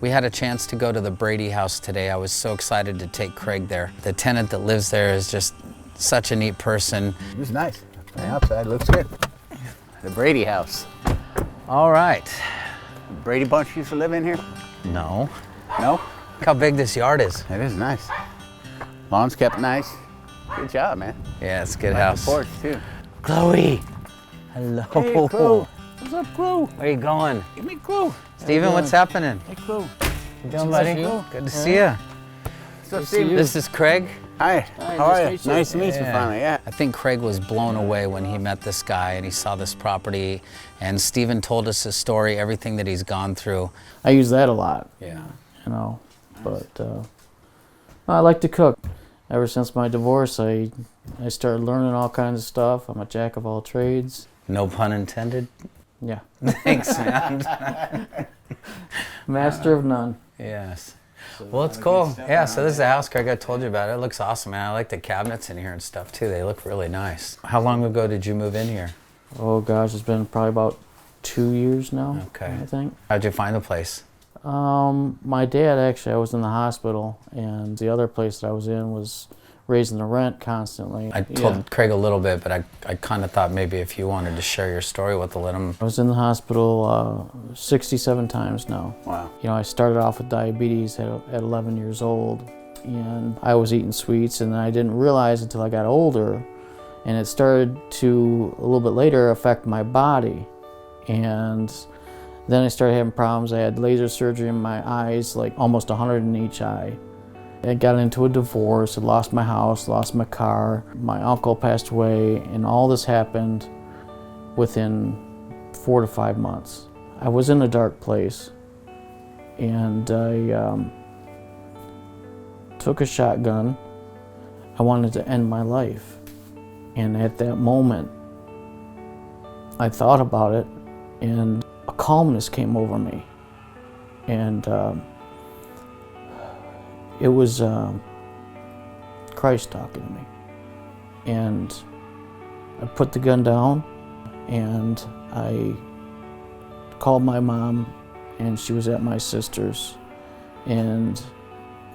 We had a chance to go to the Brady house today. I was so excited to take Craig there. The tenant that lives there is just such a neat person. It was nice. The outside looks good. The Brady house. All right. Brady bunch used to live in here? No. No? Look how big this yard is. It is nice. Lawn's kept nice. Good job, man. Yeah, it's a good Like house. the porch, too. Chloe. Hello. Hey, Crew. What's up, Crew? Where you going? Give me Crew. Steven, what's happening? Hey, Crew. You doing, buddy? Good to see you. What's up, Steven? This is Craig. Hi. How are you? Nice to meet you finally, yeah. I think Craig was blown away when he met this guy and he saw this property, and Steven told us his story, everything that he's gone through. I use that a lot. Yeah. You know, but I like to cook. Ever since my divorce, I started learning all kinds of stuff. I'm a jack of all trades. No pun intended. Yeah. Thanks, man. Master of none. Yes. Well, it's cool. Yeah, so this is the house Craig I told you about. It looks awesome, man. I like the cabinets in here and stuff, too. They look really nice. How long ago did you move in here? Oh, gosh, it's been probably about 2 years now, Okay. I think. How'd you find the place? My dad, actually, I was in the hospital, and the other place that I was in was raising the rent constantly. I told Craig a little bit, but I kind of thought maybe if you wanted to share your story with let him. I was in the hospital 67 times now. Wow. You know, I started off with diabetes at 11 years old, and I was eating sweets, and I didn't realize until I got older, and it started to, a little bit later, affect my body. And then I started having problems. I had laser surgery in my eyes, like almost 100 in each eye. I got into a divorce, I lost my house, lost my car. My uncle passed away, and all this happened within 4 to 5 months. I was in a dark place, and I took a shotgun. I wanted to end my life. And at that moment, I thought about it, and a calmness came over me. And it was Christ talking to me. And I put the gun down, and I called my mom, and she was at my sister's, and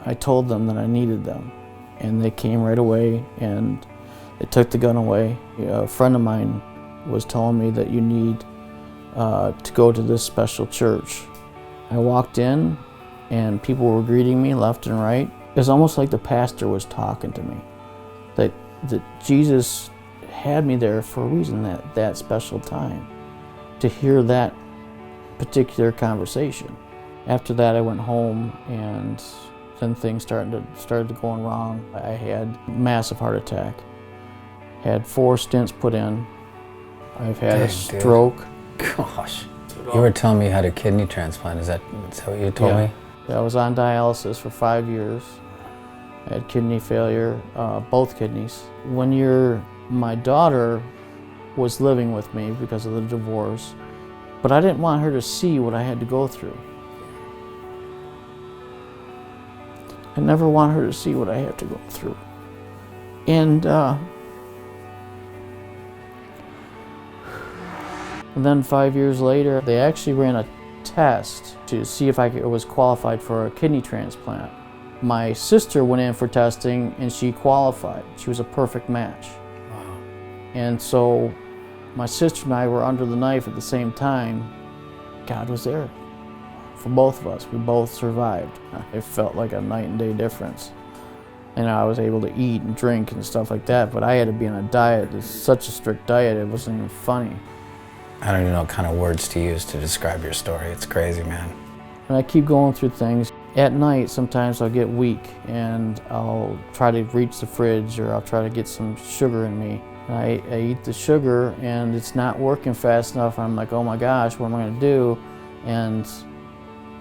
I told them that I needed them. And they came right away, and they took the gun away. A friend of mine was telling me that you need to go to this special church. I walked in, and people were greeting me left and right. It was almost like the pastor was talking to me, that Jesus had me there for a reason, that special time, to hear that particular conversation. After that, I went home, and then things started going wrong. I had a massive heart attack, had 4 stents put in. I've had a stroke. Gosh. You were telling me you had a kidney transplant. Is that what you told me? I was on dialysis for 5 years. I had kidney failure, both kidneys. My daughter was living with me because of the divorce, but I didn't want her to see what I had to go through. I never want her to see what I had to go through. And then 5 years later, they actually ran a test to see if I was qualified for a kidney transplant. My sister went in for testing, and she qualified. She was a perfect match. Wow. And so my sister and I were under the knife at the same time. God was there for both of us. We both survived. It felt like a night and day difference. And I was able to eat and drink and stuff like that, but I had to be on a diet. It's such a strict diet, it wasn't even funny. I don't even know what kind of words to use to describe your story. It's crazy, man. And I keep going through things. At night, sometimes I'll get weak, and I'll try to reach the fridge, or I'll try to get some sugar in me. And I eat the sugar, and it's not working fast enough. I'm like, oh my gosh, what am I going to do? And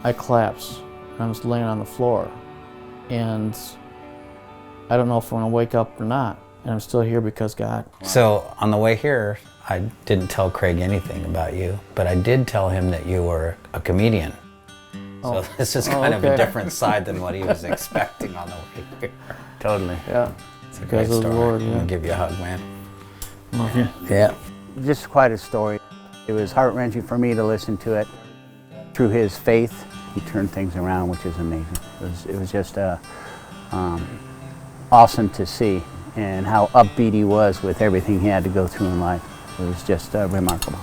I collapse. I'm just laying on the floor. And I don't know if I'm going to wake up or not. And I'm still here because God. So on the way here, I didn't tell Craig anything about you, but I did tell him that you were a comedian. So this is kind of a different side than what he was expecting on the way here. Totally. Yeah. It's a great story. Lord, I'm gonna give you a hug, man. Love you. Yeah. Just quite a story. It was heart-wrenching for me to listen to it through his faith he turned things around, which is amazing. It was just awesome to see, and how upbeat he was with everything he had to go through in life. It was just remarkable.